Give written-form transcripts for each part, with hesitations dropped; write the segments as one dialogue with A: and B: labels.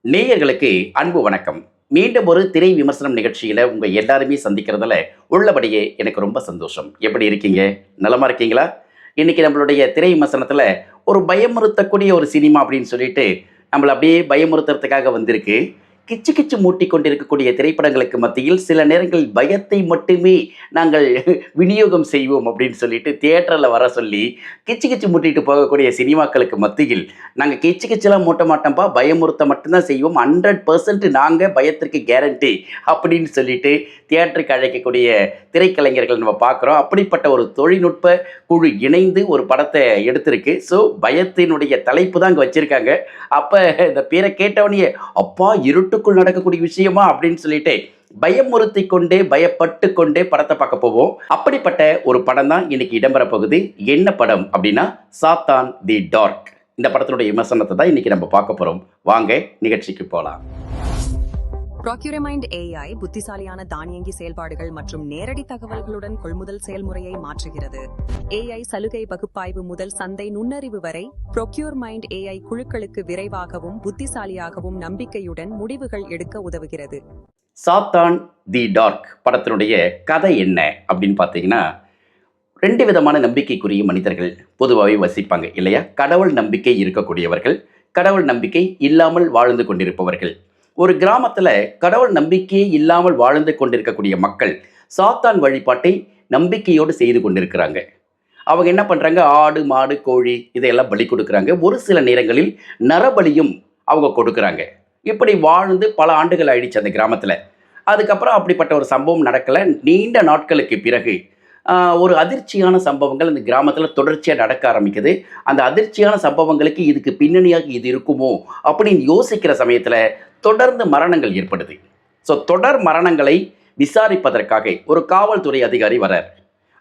A: நேயர்களுக்கு அன்பு வணக்கம். மீண்டும் ஒரு திரை விமர்சனம் நிகழ்ச்சியில உங்க எல்லாருமே சந்திக்கிறதுல உள்ளபடியே எனக்கு ரொம்ப சந்தோஷம். எப்படி இருக்கீங்க? நலமா இருக்கீங்களா? இன்னைக்கு நம்மளுடைய திரை விமர்சனத்துல ஒரு பயமுறுத்தக்கூடிய ஒரு சினிமா அப்படின்னு சொல்லிட்டு நம்மள அப்படியே பயமுறுத்துறதுக்காக வந்திருக்கு. கிச்சு கிச்சு மூட்டிக் கொண்டிருக்கக்கூடிய திரைப்படங்களுக்கு மத்தியில் சில நேரங்களில் பயத்தை மட்டுமே நாங்கள் விநியோகம் செய்வோம் அப்படின்னு சொல்லிட்டு தியேட்டர்ல வர சொல்லி கிச்சு கிச்சு மூட்டிட்டு போகக்கூடிய சினிமாக்களுக்கு மத்தியில் நாங்க கிச்சு கிச்சுலாம் மூட்ட மாட்டோம்ப்பா, பயமுறுத்த மட்டும்தான் செய்வோம். 100% நாங்க பயத்திற்கு கேரண்டி அப்படின்னு சொல்லிட்டு தியேட்டருக்கு அழைக்கக்கூடிய திரைக்கலைஞர்கள் நம்ம பார்க்குறோம். அப்படிப்பட்ட ஒரு தொழில்நுட்ப குழு இணைந்து ஒரு படத்தை எடுத்திருக்கு. ஸோ பயத்தினுடைய தலைப்பு தான் அங்கே வச்சிருக்காங்க. அப்ப இந்த பேரை கேட்டவனையே அப்பா இருட்டுக்குள் நடக்கக்கூடிய விஷயமா அப்படின்னு சொல்லிட்டு பயமுறுத்தி கொண்டே பயப்பட்டு கொண்டே படத்தை பார்க்க போவோம். அப்படிப்பட்ட ஒரு படம் தான் இன்னைக்கு இடம்பெற போகுது. என்ன படம் அப்படின்னா சாத்தான் தி டார்க். இந்த படத்தினுடைய விமர்சனத்தை தான் இன்னைக்கு நம்ம பார்க்க போறோம். வாங்க நிகழ்ச்சிக்கு போலாம்.
B: ப்ராக்யூரமைண்ட் AI புத்திசாலியான தானியங்கி செயல்பாடுகள் மற்றும் நேரடி தகவல்களுடன் கொள்முதல் செயல்முறையை மாற்றுகிறது. AI சலுகை பகுப்பாய்வு முதல் சந்தை நுண்ணறிவு வரை ப்ராக்யூர்மைண்ட் AI குழுக்களுக்கு விரைவாகவும் புத்திசாலியாகவும் நம்பிக்கையுடன் முடிவுகள் எடுக்க உதவுகிறது.
A: சாத்தான் தி டார்க் படத்தினுடைய கதை என்ன அப்படின்னு பார்த்தீங்கன்னா, ரெண்டு விதமான நம்பிக்கைக்குரிய மனிதர்கள் பொதுவாகவே வசிப்பாங்க இல்லையா? கடவுள் நம்பிக்கை இருக்கக்கூடியவர்கள், கடவுள் நம்பிக்கை இல்லாமல் வாழ்ந்து கொண்டிருப்பவர்கள். ஒரு கிராமத்தில் கடவுள் நம்பிக்கையே இல்லாமல் வாழ்ந்து கொண்டிருக்கக்கூடிய மக்கள் சாத்தான் வழிபாட்டை நம்பிக்கையோடு செய்து கொண்டிருக்கிறாங்க. அவங்க என்ன பண்ணுறாங்க? ஆடு மாடு கோழி இதையெல்லாம் பலி கொடுக்குறாங்க. ஒரு சில நேரங்களில் நரபலியும் அவங்க கொடுக்குறாங்க. இப்படி வாழ்ந்து பல ஆண்டுகள் ஆயிடுச்சு அந்த கிராமத்தில். அதுக்கப்புறம் அப்படிப்பட்ட ஒரு சம்பவம் நடக்கலை. நீண்ட நாட்களுக்கு பிறகு ஒரு அதிர்ச்சியான சம்பவங்கள் அந்த கிராமத்தில் தொடர்ச்சியாக நடக்க ஆரம்பிக்குது. அந்த அதிர்ச்சியான சம்பவங்களுக்கு இதுக்கு பின்னணியாக இது இருக்குமோ அப்படின்னு யோசிக்கிற சமயத்தில் தொடர்ந்து மரணங்கள் ஏற்படுது. ஸோ தொடர் மரணங்களை விசாரிப்பதற்காக ஒரு காவல்துறை அதிகாரி வரார்.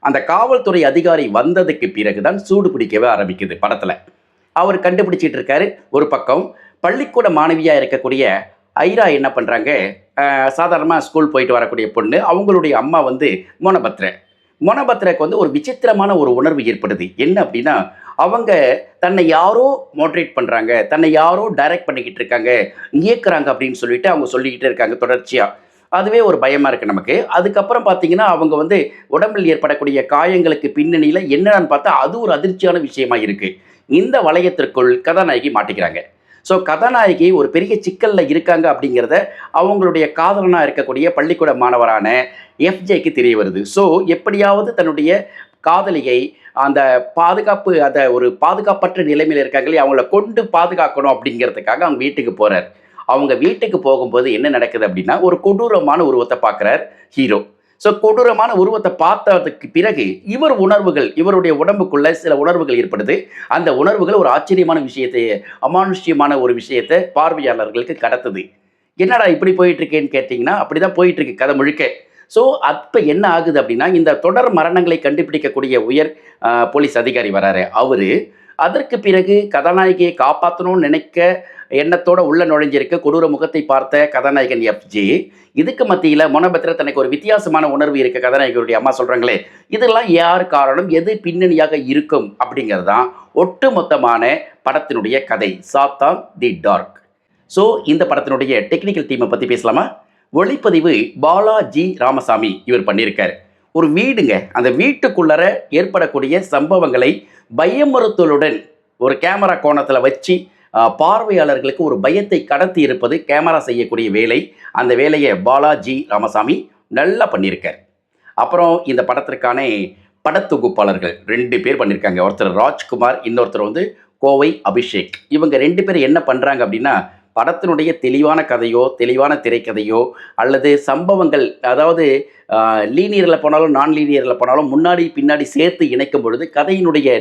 A: அந்த காவல்துறை அதிகாரி வந்ததுக்கு பிறகு தான் சூடு பிடிக்கவே ஆரம்பிக்குது படத்தில். அவர் கண்டுபிடிச்சிட்டு இருக்காரு. ஒரு பக்கம் பள்ளிக்கூட மாணவியாக இருக்கக்கூடிய ஐரா என்ன பண்ணுறாங்க? சாதாரணமாக ஸ்கூல் போயிட்டு வரக்கூடிய பொண்ணு, அவங்களுடைய அம்மா வந்து மொனபத்ரக்கு வந்து ஒரு விசித்திரமான ஒரு உணர்வு ஏற்படுது. என்ன அப்படின்னா, அவங்க தன்னை யாரோ மோட்டிவேட் பண்ணுறாங்க, தன்னை யாரோ டைரக்ட் பண்ணிக்கிட்டு இருக்காங்க, இயக்குறாங்க அப்படின்னு சொல்லிட்டு அவங்க சொல்லிக்கிட்டு இருக்காங்க தொடர்ச்சியாக. அதுவே ஒரு பயமாக இருக்குது நமக்கு. அதுக்கப்புறம் பார்த்தீங்கன்னா, அவங்க வந்து உடம்பில் ஏற்படக்கூடிய காயங்களுக்கு பின்னணியில் என்னன்னு பார்த்தா அது ஒரு அதிர்ச்சியான விஷயமா இருக்குது. இந்த வளையத்திற்குள் கதாநாயகி மாட்டிக்கிறாங்க. ஸோ கதாநாயகி ஒரு பெரிய சிக்கலில் இருக்காங்க அப்படிங்கிறத அவங்களுடைய காதலனாக இருக்கக்கூடிய பள்ளிக்கூட மாணவரான எஃப்ஜேக்கு தெரிய வருது. ஸோ எப்படியாவது தன்னுடைய காதலியை அந்த பாதுகாப்பு அதை ஒரு பாதுகாப்பற்ற நிலைமையில் இருக்காங்களே அவங்கள கொண்டு பாதுகாக்கணும் அப்படிங்கிறதுக்காக அவங்க வீட்டுக்கு போகிறார். அவங்க வீட்டுக்கு போகும்போது என்ன நடக்குது அப்படின்னா, ஒரு கொடூரமான உருவத்தை பார்க்குறார் ஹீரோ. ஸோ கொடூரமான உருவத்தை பார்த்ததுக்கு பிறகு இவருடைய உடம்புக்குள்ள சில உணர்வுகள் ஏற்படுது. அந்த உணர்வுகள் ஒரு ஆச்சரியமான விஷயத்தை, அமானுஷ்யமான ஒரு விஷயத்தை பார்வையாளர்களுக்கு கடத்துது. என்னடா இப்படி போயிட்டு இருக்கேன்னு கேட்டிங்கன்னா, அப்படி தான் போயிட்டு இருக்கு கதை முழுக்க. ஸோ அப்போ என்ன ஆகுது அப்படின்னா, இந்த தொடர் மரணங்களை கண்டுபிடிக்கக்கூடிய உயர் போலீஸ் அதிகாரி வராரு. அவரு அதற்கு பிறகு கதாநாயகியை காப்பாற்றணும்னு நினைக்க எண்ணத்தோட உள்ள நுழைஞ்சிருக்க கொடூர முகத்தை பார்த்த கதாநாயகன் எஃப்ஜே, இதுக்கு மத்தியில் மொனபத்ரா தனக்கு ஒரு வித்தியாசமான உணர்வு இருக்க கதாநாயகருடைய அம்மா சொல்கிறாங்களே, இதெல்லாம் யார் காரணம், எது பின்னணியாக இருக்கும் அப்படிங்கிறது தான் ஒட்டுமொத்தமான படத்தினுடைய கதை சாத்தான் தி டார்க். ஸோ இந்த படத்தினுடைய டெக்னிக்கல் டீமை பற்றி பேசலாமா? ஒளிப்பதிவு பாலாஜி ராமசாமி இவர் பண்ணியிருக்கார். ஒரு வீடுங்க, அந்த வீட்டுக்குள்ளர ஏற்படக்கூடிய சம்பவங்களை பயமுறுத்தலுடன் ஒரு கேமரா கோணத்தில் வச்சு பார்வையாளர்களுக்கு ஒரு பயத்தை கடத்தி இருப்பது கேமரா செய்யக்கூடிய வேலை. அந்த வேலையை பாலாஜி ராமசாமி நல்லா பண்ணியிருக்கார். அப்புறம் இந்த படத்திற்கான படத்தொகுப்பாளர்கள் 2 பேர் பண்ணியிருக்காங்க. ஒருத்தர் ராஜ்குமார், இன்னொருத்தர் வந்து கோவை அபிஷேக். இவங்க 2 பேர் என்ன பண்ணுறாங்க அப்படின்னா, படத்தினுடைய தெளிவான கதையோ தெளிவான திரைக்கதையோ அல்லது சம்பவங்கள், அதாவது லீனியரில் போனாலும் நான் லீனியரில் போனாலும் முன்னாடி பின்னாடி சேர்த்து இணைக்கும் பொழுது கதையினுடைய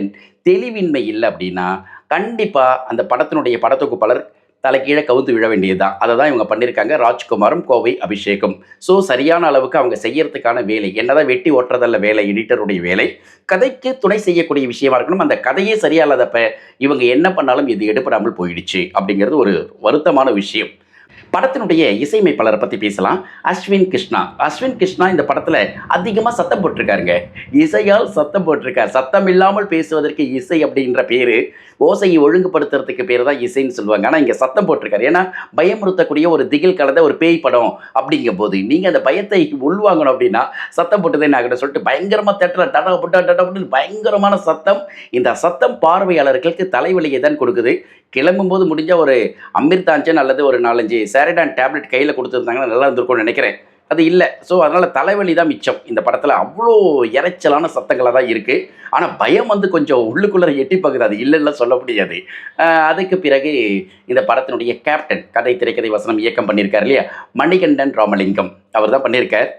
A: தெளிவின்மை இல்லை அப்படின்னா கண்டிப்பாக அந்த படத்தினுடைய படத்தொகுப்பாளர் தலைக்கீழே கவுந்து விழ வேண்டியது தான். அதை தான் இவங்க பண்ணியிருக்காங்க, ராஜ்குமாரும் கோவை அபிஷேக்கும். ஸோ சரியான அளவுக்கு அவங்க செய்யறதுக்கான வேலை என்னதான் வெட்டி ஓட்டுறதல்ல வேலை, எடிட்டருடைய வேலை. கதைக்கு துணை செய்யக்கூடிய விஷயமா இருக்கணும். அந்த கதையே சரியா இல்லாதப்ப இவங்க என்ன பண்ணாலும் இது எடுபடாமல் போயிடுச்சு அப்படிங்கிறது ஒரு வருத்தமான விஷயம். படத்தினுடைய இசையமைப்பாளரை பற்றி பேசலாம். அஸ்வின் கிருஷ்ணா. அஸ்வின் கிருஷ்ணா இந்த படத்தில் அதிகமாக சத்தம் போட்டிருக்காருங்க. இசையால் சத்தம் போட்டிருக்கார். சத்தம் இல்லாமல் பேசுவதற்கு இசை அப்படின்ற பேர், ஓசையை ஒழுங்குபடுத்துறதுக்கு பேர் தான் இசைன்னு சொல்லுவாங்க. ஆனால் இங்கே சத்தம் போட்டிருக்காரு. ஏன்னா பயமுறுத்தக்கூடிய ஒரு திகில் கலந்த ஒரு பேய் படம் அப்படிங்கும் போது நீங்கள் அந்த பயத்தை உள்வாங்கணும் அப்படின்னா சத்தம் போட்டுதே நான் சொல்லிட்டு பயங்கரமாக தேட்டரில் டடா பயங்கரமான சத்தம். இந்த சத்தம் பார்வையாளர்களுக்கு தலைவலியை தான் கொடுக்குது. கிளம்பும்போது முடிஞ்ச ஒரு அமிர்தாஞ்சன் அல்லது ஒரு 4-5 சேரிடான் டேப்லெட் கையில் கொடுத்துருந்தாங்கன்னா நல்லா இருந்திருக்கும்னு நினைக்கிறேன். அது இல்லை. ஸோ அதனால் தலைவலி தான் மிச்சம். இந்த படத்தில் அவ்வளோ இரைச்சலான சத்தங்களாக தான் இருக்குது. ஆனால் பயம் வந்து கொஞ்சம் உள்ளுக்குள்ளே எட்டி பார்க்குது. அது இல்லைன்னா சொல்ல முடியாது. அதுக்கு பிறகு இந்த படத்தினுடைய கேப்டன் கதை, திரைக்கதை, வசனம், இயக்கம் பண்ணியிருக்கார் இல்லையா, மணிகண்டன் ராமலிங்கம் அவர் தான் பண்ணியிருக்கார்.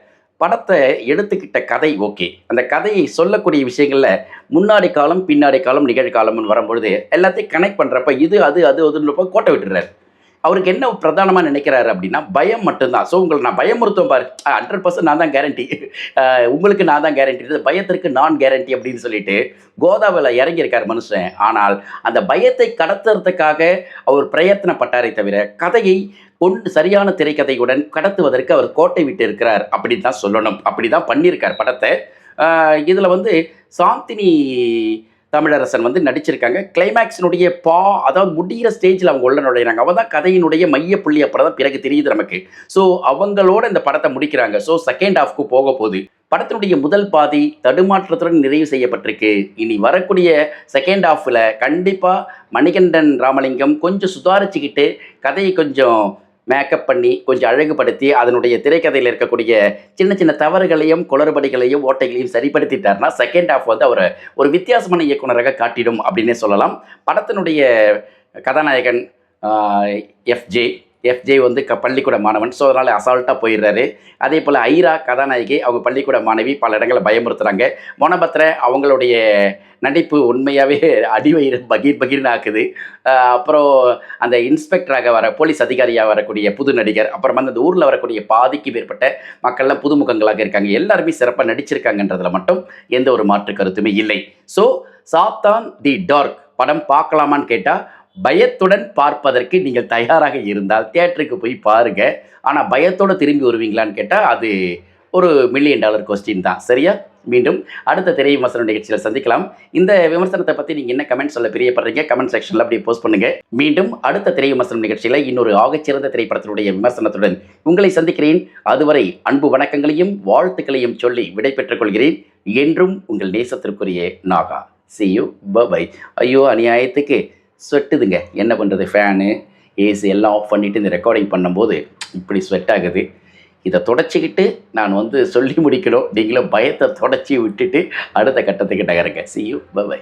A: படத்தை எடுத்துக்கிட்ட கதை ஓகே. அந்த கதையை சொல்லக்கூடிய விஷயங்களில் முன்னாடி காலம், பின்னாடி காலம், நிகழ்காலம்னு வரும்பொழுது எல்லாத்தையும் கனெக்ட் பண்ணுறப்ப இது அது அது அதுன்றப்ப கோட்டை விட்டுறாரு. அவருக்கு என்ன பிரதானமாக நினைக்கிறாரு அப்படின்னா பயம் மட்டும்தான். ஸோ உங்களை நான் பயமுறுத்தும் பாரு, 100% நான் தான் கேரண்டி, உங்களுக்கு நான் தான் கேரண்டி, பயத்திற்கு நான் கேரண்டி அப்படின்னு சொல்லிட்டு கோதாவில் இறங்கியிருக்கார் மனுஷன். ஆனால் அந்த பயத்தை கடத்துறதுக்காக அவர் பிரயத்தனப்பட்டாரே தவிர கதையை கொண்டு சரியான திரைக்கதையுடன் கடத்துவதற்கு அவர் கோட்டை விட்டு இருக்கிறார் அப்படின்னு தான் சொல்லணும். அப்படி தான் பண்ணியிருக்கார் படத்தை. இதில் வந்து சாந்தினி தமிழரசன் வந்து நடிச்சிருக்காங்க. கிளைமேக்ஸினுடைய அதாவது முடிகிற ஸ்டேஜில் அவங்க உள்ள நுழையிறாங்க. அவள் தான் கதையினுடைய மையப்புள்ளி. அப்புறம் தான் பிறகு தெரியுது நமக்கு. ஸோ அவங்களோட இந்த படத்தை முடிக்கிறாங்க. ஸோ செகண்ட் ஹாஃப்க்கு போக போகுது. படத்தினுடைய முதல் பாதி தடுமாற்றத்துடன் நிறைவு செய்யப்பட்டிருக்கு. இனி வரக்கூடிய செகண்ட் ஹாஃபில் கண்டிப்பாக மணிகண்டன் ராமலிங்கம் கொஞ்சம் சுதாரிச்சுக்கிட்டு கதையை கொஞ்சம் மேக்கப் பண்ணி கொஞ்சம் அழகுபடுத்தி அதனுடைய திரைக்கதையில் இருக்கக்கூடிய சின்ன சின்ன தவறுகளையும் குளறுபடிகளையும் ஓட்டைகளையும் சரிப்படுத்திட்டார்னா செகண்ட் ஹாஃப் வந்து அவரை ஒரு வித்தியாசமான இயக்குனராக காட்டிடும் அப்படின்னே சொல்லலாம். படத்தினுடைய கதாநாயகன் எஃப்ஜே வந்து பள்ளிக்கூட மாணவன். ஸோ அதனால் அசால்ட்டாக போயிடுறாரு. அதே போல் ஐரா கதாநாயகி, அவங்க பள்ளிக்கூட மாணவி, பல இடங்களில் பயமுறுத்துகிறாங்க. மொனபத்ர அவங்களுடைய நடிப்பு உண்மையாகவே அடிவயிறு பகீர்னு ஆக்குது. அப்புறம் அந்த இன்ஸ்பெக்டராக வர போலீஸ் அதிகாரியாக வரக்கூடிய புது நடிகர், அப்புறம் வந்து அந்த ஊரில் வரக்கூடிய பாதிக்கு மேற்பட்ட மக்கள்லாம் புதுமுகங்களாக இருக்காங்க. எல்லாருமே சிறப்பாக நடிச்சிருக்காங்கன்றதில் மட்டும் எந்த ஒரு மாற்று கருத்துமே இல்லை. ஸோ சாத்தான் தி டார்க் படம் பார்க்கலாமான்னு கேட்டால் பயத்துடன் பார்ப்பதற்கு நீங்கள் தயாராக இருந்தால் தியேட்டருக்கு போய் பாருங்கள். ஆனால் பயத்தோடு திரும்பி வருவீங்களான்னு கேட்டால் அது ஒரு $1 மில்லியன் கொஸ்டின் தான். சரியா? மீண்டும் அடுத்த திரை விமர்சன நிகழ்ச்சியில் சந்திக்கலாம். இந்த விமர்சனத்தை பற்றி நீங்கள் என்ன கமெண்ட் சொல்ல பிரியப்படுறீங்க? கமெண்ட் செக்ஷனில் அப்படியே போஸ்ட் பண்ணுங்கள். மீண்டும் அடுத்த திரை விமர்சன நிகழ்ச்சியில் இன்னொரு ஆகச்சிறந்த திரைப்படத்தினுடைய விமர்சனத்துடன் உங்களை சந்திக்கிறேன். அதுவரை அன்பு வணக்கங்களையும் வாழ்த்துக்களையும் சொல்லி விடை பெற்றுக் கொள்கிறேன். என்றும் உங்கள் நேசத்திற்குரிய நாகா. See you. Bye. ஐயோ அநியாயத்துக்கு ஸ்வெட்டுதுங்க. என்ன பண்ணுறது, ஃபேனு ஏசி எல்லாம் ஆஃப் பண்ணிவிட்டு இந்த ரெக்கார்டிங் பண்ணும்போது இப்படி ஸ்வெட் ஆகுது. இதை தொடச்சிக்கிட்டு நான் வந்து சொல்லி முடிக்கணும். நீங்களும் பயத்தை தொடச்சி விட்டுட்டு அடுத்த கட்டத்துக்கு நகருங்க. See you. Bye.